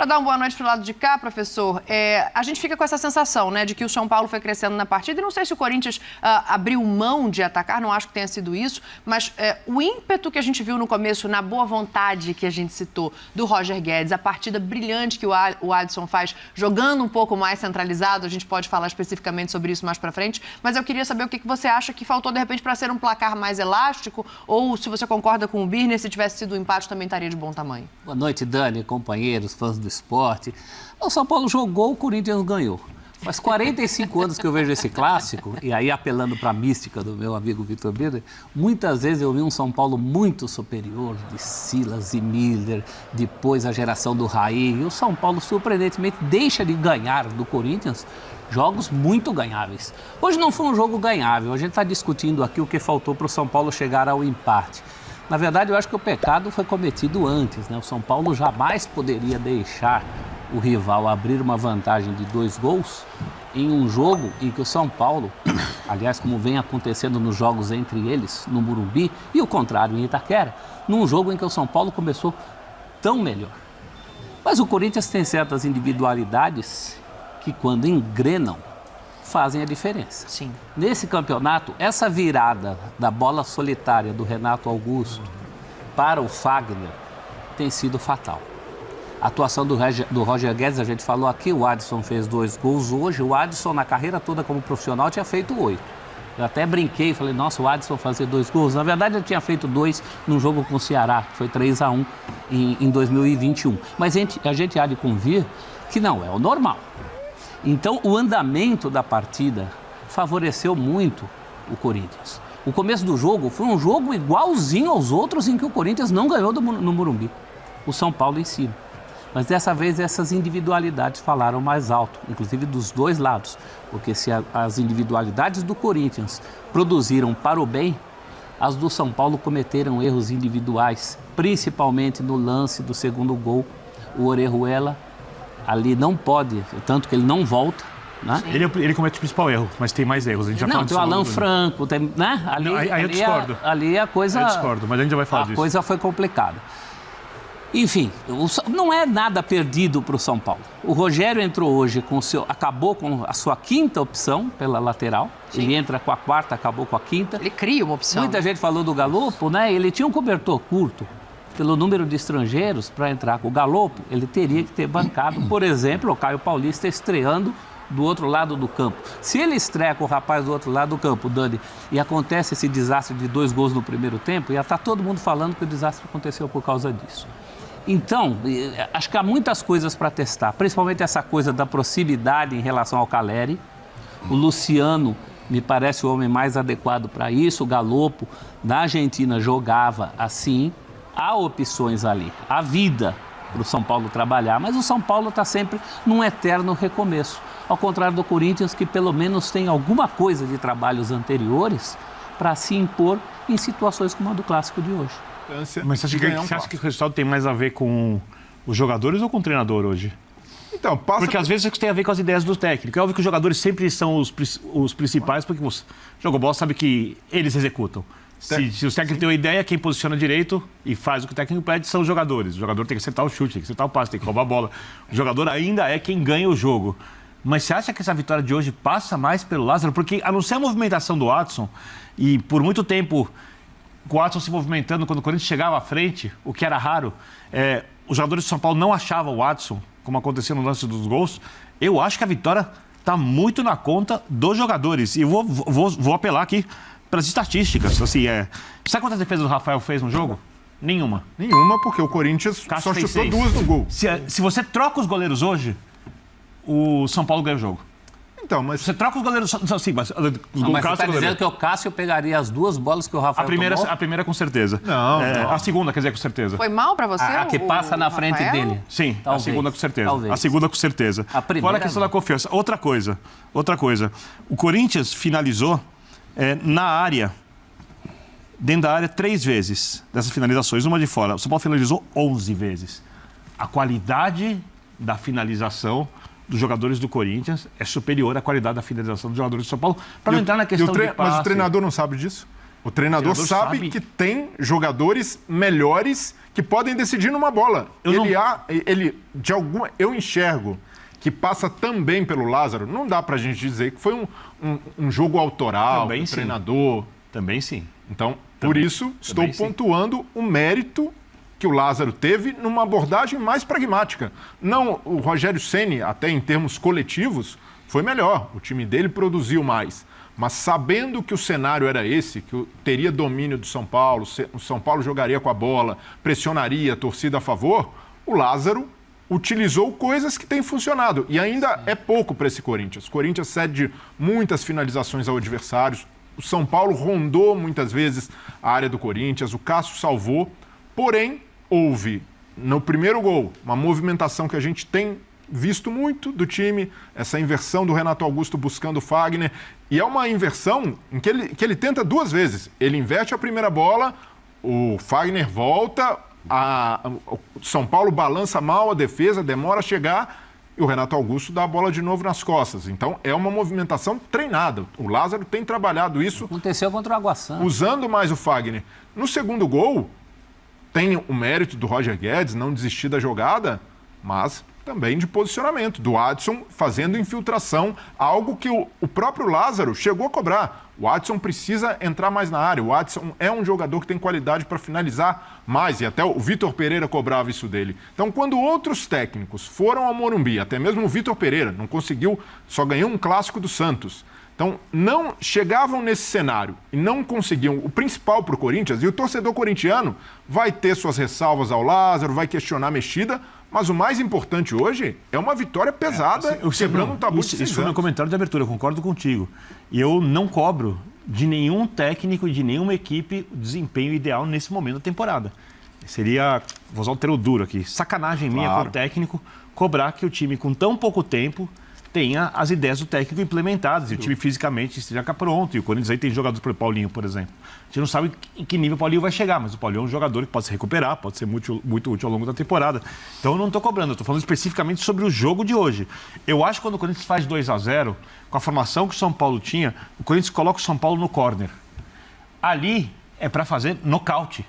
Para dar uma boa noite para o lado de cá, professor, a gente fica com essa sensação, né, de que o São Paulo foi crescendo na partida. E não sei se o Corinthians abriu mão de atacar, não acho que tenha sido isso, mas o ímpeto que a gente viu no começo, na boa vontade que a gente citou do Roger Guedes, a partida brilhante que o Adson faz, jogando um pouco mais centralizado, a gente pode falar especificamente sobre isso mais para frente, mas eu queria saber o que você acha que faltou, de repente, para ser um placar mais elástico, ou se você concorda com o Birner, se tivesse sido um empate também estaria de bom tamanho. Boa noite, Dani, companheiros, fãs do esporte. O São Paulo jogou, o Corinthians ganhou. Faz 45 anos que eu vejo esse clássico, e aí apelando para a mística do meu amigo Vitor Birner, muitas vezes eu vi um São Paulo muito superior, de Silas e Miller, depois a geração do Raí, e o São Paulo surpreendentemente deixa de ganhar do Corinthians jogos muito ganháveis. Hoje não foi um jogo ganhável, a gente está discutindo aqui o que faltou para o São Paulo chegar ao empate. Na verdade, eu acho que o pecado foi cometido antes, né? O São Paulo jamais poderia deixar o rival abrir uma vantagem de 2 gols em um jogo em que o São Paulo, aliás, como vem acontecendo nos jogos entre eles, no Morumbi, e o contrário em Itaquera, num jogo em que o São Paulo começou tão melhor. Mas o Corinthians tem certas individualidades que, quando engrenam, fazem a diferença. Sim. Nesse campeonato, essa virada da bola solitária do Renato Augusto para o Fagner tem sido fatal. A atuação do Roger Guedes, a gente falou aqui, o Adson fez 2 gols hoje. O Adson, na carreira toda como profissional, tinha feito 8. Eu até brinquei, falei, nossa, o Adson fazer 2 gols. Na verdade, ele tinha feito 2 num jogo com o Ceará, que foi 3-1 em 2021. Mas a gente há de convir que não é o normal. Então, o andamento da partida favoreceu muito o Corinthians. O começo do jogo foi um jogo igualzinho aos outros em que o Corinthians não ganhou no Morumbi. O São Paulo em cima. Mas dessa vez essas individualidades falaram mais alto, inclusive dos dois lados. Porque se as individualidades do Corinthians produziram para o bem, as do São Paulo cometeram erros individuais, principalmente no lance do segundo gol. O Orejuela ali não pode, tanto que ele não volta, né? Ele comete o principal erro, mas tem mais erros. A gente já não, tem o Alan Franco, tem, né? Aí eu discordo. Ali a coisa... Eu discordo, mas a gente já vai falar disso. A coisa foi complicada. Enfim, não é nada perdido para o São Paulo. O Rogério entrou hoje acabou com a sua 5ª opção pela lateral. Sim. Ele entra com a 4ª, acabou com a 5ª. Ele cria uma opção. Muita gente falou do Galopo, né? Ele tinha um cobertor curto. Pelo número de estrangeiros, para entrar com o Galopo, ele teria que ter bancado, por exemplo, o Caio Paulista estreando do outro lado do campo. Se ele estreia com o rapaz do outro lado do campo, Dani, e acontece esse desastre de 2 gols no primeiro tempo, ia estar todo mundo falando que o desastre aconteceu por causa disso. Então, acho que há muitas coisas para testar, principalmente essa coisa da proximidade em relação ao Caleri. O Luciano me parece o homem mais adequado para isso. O Galopo, da Argentina, jogava assim. Há opções ali, há vida para o São Paulo trabalhar, mas o São Paulo está sempre num eterno recomeço. Ao contrário do Corinthians, que pelo menos tem alguma coisa de trabalhos anteriores para se impor em situações como a do clássico de hoje. Mas você acha que o resultado tem mais a ver com os jogadores ou com o treinador hoje? Então, porque às vezes isso tem a ver com as ideias do técnico. É óbvio que os jogadores sempre são os principais, porque você joga bola, sabe que eles executam. Se o técnico tem uma ideia, quem posiciona direito e faz o que o técnico pede são os jogadores. O jogador tem que acertar o chute, tem que acertar o passe, tem que roubar a bola. O jogador ainda é quem ganha o jogo. Mas você acha que essa vitória de hoje passa mais pelo Lázaro? Porque, a não ser a movimentação do Adson, e por muito tempo o Adson se movimentando quando o Corinthians chegava à frente, o que era raro, os jogadores do São Paulo não achavam o Adson, como aconteceu no lance dos gols. Eu acho que a vitória está muito na conta dos jogadores. E vou apelar aqui para as estatísticas. Assim, sabe quantas defesas o Rafael fez no jogo? Nenhuma. Nenhuma, porque o Corinthians só chutou 6. 2 no gol. Se você troca os goleiros hoje, o São Paulo ganha o jogo. Então, mas... Você troca os goleiros... Sim, mas você está dizendo que o Cássio pegaria as 2 bolas que o Rafael tomou? A primeira com certeza. Não. A segunda, quer dizer, com certeza. Foi mal para você? A que passa na frente dele? Sim, talvez. A segunda com certeza. Talvez. A segunda com certeza. Fora a questão da confiança. Outra coisa. O Corinthians finalizou na área, dentro da área, 3 vezes dessas finalizações, uma de fora. O São Paulo finalizou 11 vezes. A qualidade da finalização dos jogadores do Corinthians é superior à qualidade da finalização dos jogadores do São Paulo, para não entrar na questão de passe. Mas o treinador não sabe disso? O treinador sabe que tem jogadores melhores que podem decidir numa bola. Eu enxergo que passa também pelo Lázaro. Não dá pra gente dizer que foi um jogo autoral, também do treinador. Também sim. Então, por isso, estou pontuando o mérito que o Lázaro teve numa abordagem mais pragmática. Não, o Rogério Ceni, até em termos coletivos, foi melhor. O time dele produziu mais. Mas sabendo que o cenário era esse, que teria domínio do São Paulo, o São Paulo jogaria com a bola, pressionaria a torcida a favor, o Lázaro utilizou coisas que têm funcionado. E ainda é pouco para esse Corinthians. O Corinthians cede muitas finalizações ao adversário. O São Paulo rondou muitas vezes a área do Corinthians. O Cássio salvou. Porém, houve, no primeiro gol, uma movimentação que a gente tem visto muito do time, essa inversão do Renato Augusto buscando o Fagner. E é uma inversão em que ele tenta duas vezes. Ele inverte a primeira bola, o Fagner volta, o São Paulo balança mal a defesa, demora a chegar e o Renato Augusto dá a bola de novo nas costas. Então, é uma movimentação treinada. O Lázaro tem trabalhado isso. Aconteceu contra o Água Santa. Usando mais o Fagner. No segundo gol, tem o mérito do Roger Guedes, não desistir da jogada, mas também de posicionamento, do Adson fazendo infiltração, algo que o próprio Lázaro chegou a cobrar. O Adson precisa entrar mais na área, o Adson é um jogador que tem qualidade para finalizar mais, e até o Vitor Pereira cobrava isso dele. Então, quando outros técnicos foram ao Morumbi, até mesmo o Vitor Pereira não conseguiu, só ganhou um clássico do Santos. Então, não chegavam nesse cenário e não conseguiam o principal para o Corinthians, e o torcedor corintiano vai ter suas ressalvas ao Lázaro, vai questionar a mexida, mas o mais importante hoje é uma vitória pesada, quebrando um tabu de 6 anos. Isso foi meu comentário de abertura, eu concordo contigo. E eu não cobro de nenhum técnico e de nenhuma equipe o desempenho ideal nesse momento da temporada. Seria, vou usar o termo duro aqui, sacanagem minha com o técnico cobrar que o time com tão pouco tempo tenha as ideias do técnico implementadas e o time fisicamente esteja cá pronto. E o Corinthians aí tem jogadores para o Paulinho, por exemplo. A gente não sabe em que nível o Paulinho vai chegar, mas o Paulinho é um jogador que pode se recuperar, pode ser muito útil ao longo da temporada. Então eu não estou cobrando, eu estou falando especificamente sobre o jogo de hoje. Eu acho que quando o Corinthians faz 2-0, com a formação que o São Paulo tinha, o Corinthians coloca o São Paulo no córner. Ali é para fazer nocaute.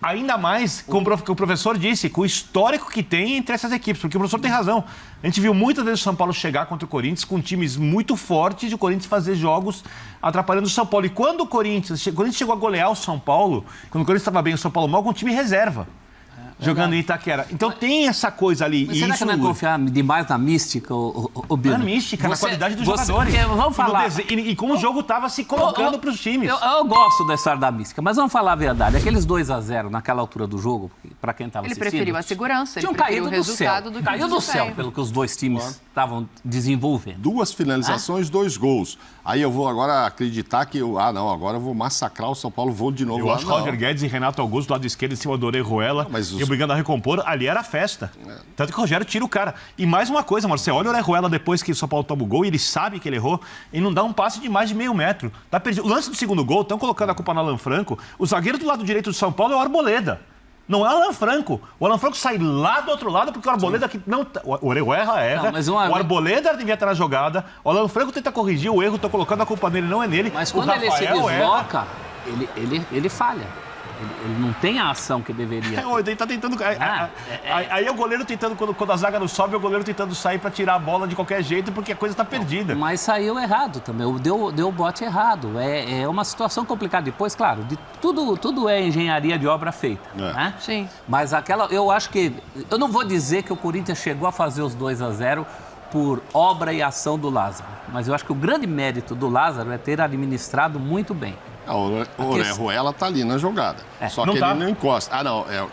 Ainda mais, como o professor disse, com o histórico que tem entre essas equipes, porque o professor tem razão. A gente viu muitas vezes o São Paulo chegar contra o Corinthians com times muito fortes e o Corinthians fazer jogos atrapalhando o São Paulo. E quando o Corinthians chegou a golear o São Paulo, quando o Corinthians estava bem o São Paulo mal, com um time reserva. Jogando em Itaquera. Então tem essa coisa ali. Mas será que não é confiar demais na mística, o Bino? Na mística, na qualidade dos jogadores. Vamos falar. E como o jogo estava se colocando para os times. Eu gosto da história da mística, mas vamos falar a verdade. Aqueles 2-0 naquela altura do jogo, para quem estava assistindo... Ele preferiu a segurança, tinham preferiu caído o resultado do que caiu do céu, pelo que os dois times estavam desenvolvendo. 2 finalizações, 2 gols. Aí eu vou agora acreditar que agora eu vou massacrar o São Paulo, vou de novo lá. Eu acho que Roger Guedes e Renato Augusto do lado esquerdo em cima do Orejuela e obrigando a recompor, ali era festa. Tanto que o Rogério tira o cara. E mais uma coisa, Marcelo, olha o Orejuela depois que o São Paulo toma o gol e ele sabe que ele errou e não dá um passe de mais de meio metro. Tá perdido. O lance do segundo gol, estão colocando a culpa no Alan Franco. O zagueiro do lado direito do São Paulo é o Arboleda. Não é o Alan Franco. O Alan Franco sai lá do outro lado porque o Arboleda aqui não... O Orejuela erra, o Arboleda devia estar na jogada, o Alan Franco tenta corrigir o erro, estão colocando a culpa nele, não é nele. Mas quando ele se desloca, ele falha. Ele não tem a ação que deveria. Ele tá tentando... Aí é o goleiro tentando, quando a zaga não sobe, é o goleiro tentando sair para tirar a bola de qualquer jeito, porque a coisa está perdida. Mas saiu errado também, deu o bote errado. É uma situação complicada. Depois, claro, tudo é engenharia de obra feita. Né? Sim. Mas eu acho que... Eu não vou dizer que o Corinthians chegou a fazer os 2-0 por obra e ação do Lázaro. Mas eu acho que o grande mérito do Lázaro é ter administrado muito bem. O Orejuela tá ali na jogada. Só que ele não encosta.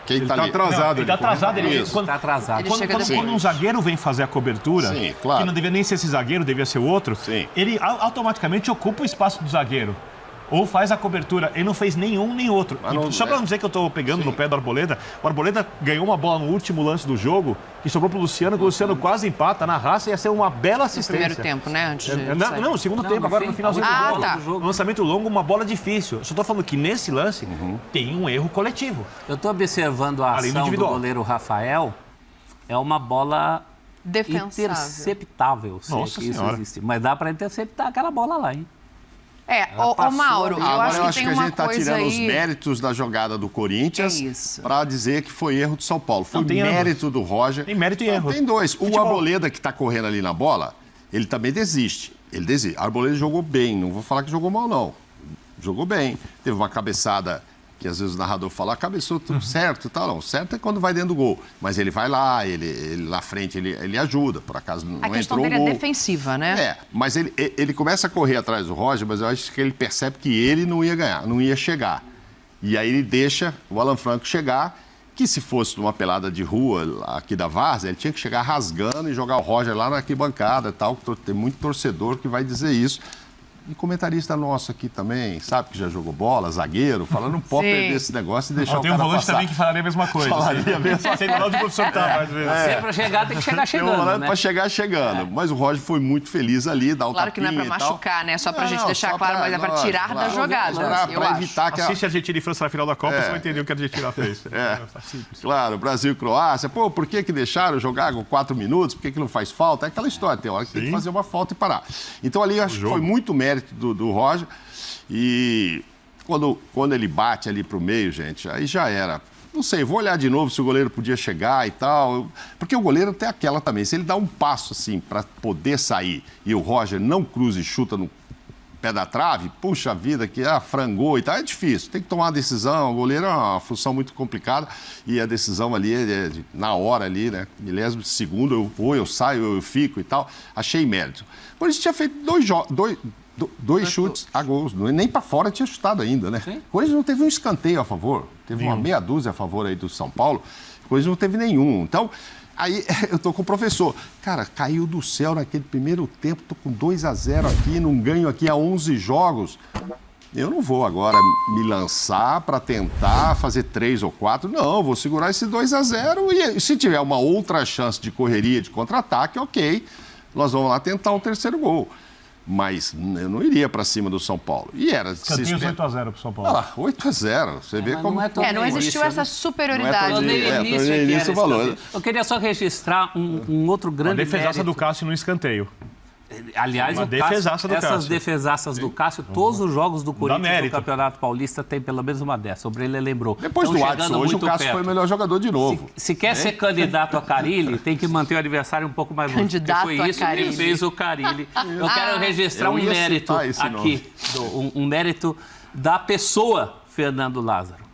Quem ele tá ali. Atrasado. Ele tá atrasado. Ele tá atrasado. Quando um zagueiro vem fazer a cobertura, sim, claro, que não devia nem ser esse zagueiro, devia ser o outro, sim, ele automaticamente ocupa o espaço do zagueiro. Ou faz a cobertura. Ele não fez nenhum nem outro. Só para não dizer que eu estou pegando no pé do Arboleda, o Arboleda ganhou uma bola no último lance do jogo, que sobrou pro Luciano, que o Luciano quase empata na raça, ia ser uma bela assistência. No primeiro tempo, né? Antes de não, no segundo tempo, agora no finalzinho do jogo. Um lançamento longo, uma bola difícil. Só estou falando que nesse lance tem um erro coletivo. Eu estou observando a ação do goleiro Rafael, é uma bola defensável, interceptável. Nossa Senhora. Existe. Mas dá para interceptar aquela bola lá, hein? Ô Mauro, eu Agora acho que tem a uma gente está coisa tirando aí... os méritos da jogada do Corinthians para dizer que foi erro do São Paulo. Foi mérito do Roger. Tem mérito e erro. Tem dois. O Arboleda, que está correndo ali na bola, ele também desiste. Ele desiste. A Arboleda jogou bem, não vou falar que jogou mal, não. Jogou bem. Teve uma cabeçada que às vezes o narrador fala, cabeçou tudo certo e tal. Não, certo é quando vai dentro do gol. Mas ele vai lá, ele na frente, ele ajuda. Por acaso não entrou o gol. A questão dele é defensiva, né? Mas ele começa a correr atrás do Roger, mas eu acho que ele percebe que ele não ia ganhar, não ia chegar. E aí ele deixa o Alan Franco chegar, que se fosse numa pelada de rua aqui da Várzea, ele tinha que chegar rasgando e jogar o Roger lá na arquibancada e tal. Tem muito torcedor que vai dizer isso. E comentarista nosso aqui também, sabe, que já jogou bola, zagueiro, falando, não pode perder esse negócio e deixar o cara passar. Tem um volante também que falaria a mesma coisa. Falaria mesmo. Sei lá onde o professor tá, mas... Sempre para chegar, tem que chegar chegando, Tem um volante né? para chegar chegando. Mas o Roger foi muito feliz ali, dar o Claro que não é para machucar, né? Só pra gente deixar claro, mas é para tirar da jogada. Para evitar que... Assiste a Argentina e França na final da Copa, você vai entender o que a Argentina fez. Claro, Brasil e Croácia. Pô, por que deixaram jogar com 4 minutos? Por que não faz falta? É aquela história, tem hora que tem que fazer uma falta e parar. Então ali, acho que foi muito mérito do Roger. E quando ele bate ali pro meio, gente, aí já era. Não sei, vou olhar de novo se o goleiro podia chegar e tal. Porque o goleiro tem aquela também. Se ele dá um passo assim para poder sair e o Roger não cruza e chuta no pé da trave, puxa vida, que frangou e tal, é difícil. Tem que tomar uma decisão. O goleiro é uma função muito complicada e a decisão ali é na hora ali, né? Milésimo de segundo, eu saio, eu fico e tal. Achei mérito. Por isso tinha feito dois chutes a gols. Nem para fora tinha chutado ainda, né? Sim. Corinthians não teve um escanteio a favor. Teve uma meia dúzia a favor aí do São Paulo. Corinthians não teve nenhum. Então, aí eu tô com o professor. Cara, caiu do céu naquele primeiro tempo. Tô com 2-0 aqui, não ganho aqui há 11 jogos. Eu não vou agora me lançar para tentar fazer 3 ou 4. Não, vou segurar esse 2-0 e se tiver uma outra chance de correria, de contra-ataque, ok. Nós vamos lá tentar um terceiro gol. Mas eu não iria para cima do São Paulo. E era... Cantinhos 8-0 pro São Paulo. 8-0. Você vê como... Não existiu essa superioridade. Eu queria só registrar um outro grande mérito. A defesaça do Cássio no escanteio. Aliás, essas defesaças do Cássio, todos os jogos do Corinthians no Campeonato Paulista tem pelo menos uma dessa. O Brele lembrou. Depois do Adson, hoje o Cássio foi o melhor jogador de novo. Se quer ser candidato a Carille, tem que manter o adversário um pouco mais longe. Candidato foi isso que fez o Carille. Eu quero registrar um mérito aqui. Um mérito da pessoa Fernando Lázaro.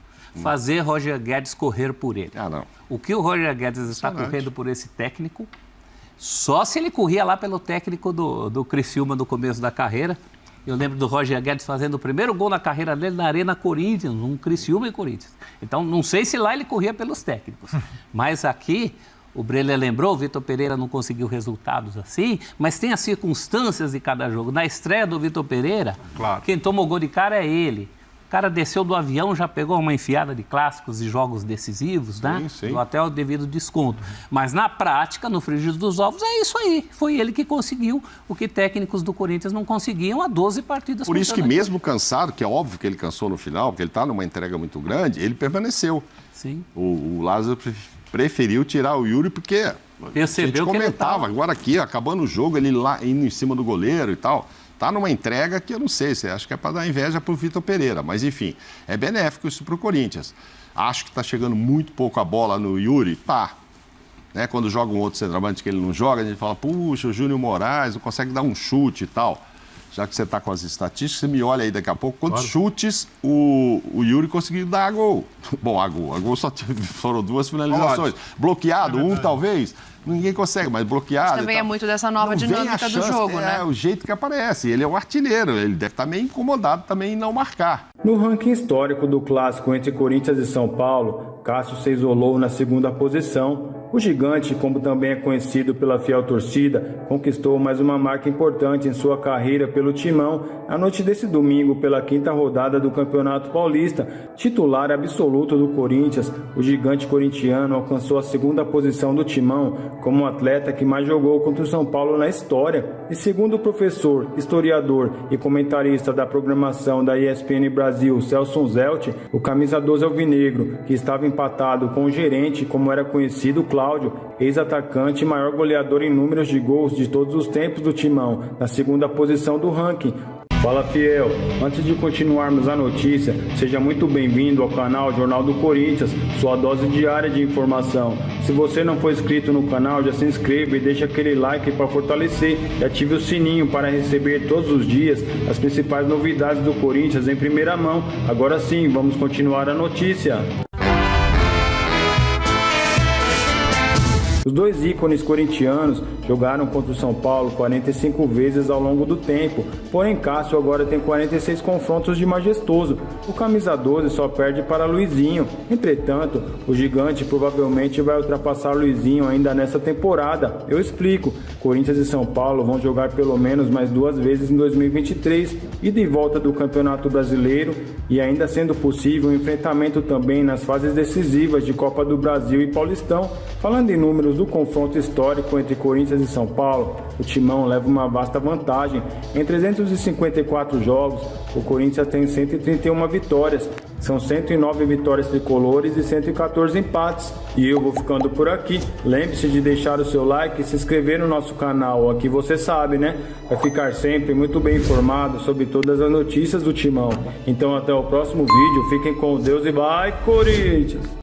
Fazer Roger Guedes correr por ele. O que o Roger Guedes está correndo por esse técnico... Só se ele corria lá pelo técnico do Criciúma no começo da carreira. Eu lembro do Roger Guedes fazendo o primeiro gol na carreira dele na Arena Corinthians, um Criciúma e Corinthians. Então, não sei se lá ele corria pelos técnicos. Mas aqui, o Brele lembrou, o Vitor Pereira não conseguiu resultados assim, mas tem as circunstâncias de cada jogo. Na estreia do Vitor Pereira, quem tomou gol de cara é ele. O cara desceu do avião, já pegou uma enfiada de clássicos e jogos decisivos, né? Sim. Até o devido desconto. Mas na prática, no frigir dos ovos, é isso aí. Foi ele que conseguiu o que técnicos do Corinthians não conseguiam há 12 partidas. Por isso que mesmo cansado, que é óbvio que ele cansou no final, porque ele está numa entrega muito grande, ele permaneceu. Sim. O Lázaro preferiu tirar o Yuri porque percebeu a gente comentava. Agora aqui, acabando o jogo, ele lá indo em cima do goleiro e tal. Está numa entrega que eu não sei, acho que é para dar inveja para o Vitor Pereira. Mas, enfim, é benéfico isso para o Corinthians. Acho que está chegando muito pouco a bola no Yuri. Né? Quando joga um outro centroavante que ele não joga, a gente fala, puxa, o Júnior Moraes não consegue dar um chute e tal. Já que você está com as estatísticas, você me olha aí daqui a pouco. Quantos chutes o Yuri conseguiu dar a gol? Bom, a gol só foram 2 finalizações. Bloqueado, talvez. Ninguém consegue, mas bloqueado. Também é muito dessa nova dinâmica do jogo, né? É o jeito que aparece. Ele é um artilheiro, ele deve estar meio incomodado também em não marcar. No ranking histórico do clássico entre Corinthians e São Paulo, Cássio se isolou na segunda posição. O gigante, como também é conhecido pela fiel torcida, conquistou mais uma marca importante em sua carreira pelo Timão na noite desse domingo pela 5ª rodada do Campeonato Paulista. Titular absoluto do Corinthians, o gigante corintiano alcançou a 2ª posição do Timão como o atleta que mais jogou contra o São Paulo na história. E segundo o professor, historiador e comentarista da programação da ESPN Brasil, Celso Zelt, o camisa 12 alvinegro, que estava empatado com o gerente, como era conhecido, Cláudio, ex-atacante e maior goleador em números de gols de todos os tempos do Timão, na 2ª posição do ranking. Fala, fiel. Antes de continuarmos a notícia, seja muito bem-vindo ao canal Jornal do Corinthians, sua dose diária de informação. Se você não for inscrito no canal, já se inscreva e deixa aquele like para fortalecer e ative o sininho para receber todos os dias as principais novidades do Corinthians em primeira mão. Agora sim, vamos continuar a notícia. Os dois ícones corintianos jogaram contra o São Paulo 45 vezes ao longo do tempo, porém Cássio agora tem 46 confrontos de majestoso. O camisa 12 só perde para Luizinho. Entretanto, o gigante provavelmente vai ultrapassar Luizinho ainda nessa temporada. Eu explico. Corinthians e São Paulo vão jogar pelo menos mais 2 vezes em 2023, ida e volta do Campeonato Brasileiro e ainda sendo possível um enfrentamento também nas fases decisivas de Copa do Brasil e Paulistão. Falando em números do confronto histórico entre Corinthians e São Paulo, o Timão leva uma vasta vantagem. Em 354 jogos, o Corinthians tem 131 vitórias. São 109 vitórias tricolores e 114 empates. E eu vou ficando por aqui. Lembre-se de deixar o seu like e se inscrever no nosso canal. Aqui você sabe, né? Vai ficar sempre muito bem informado sobre todas as notícias do Timão. Então até o próximo vídeo. Fiquem com Deus e vai, Corinthians!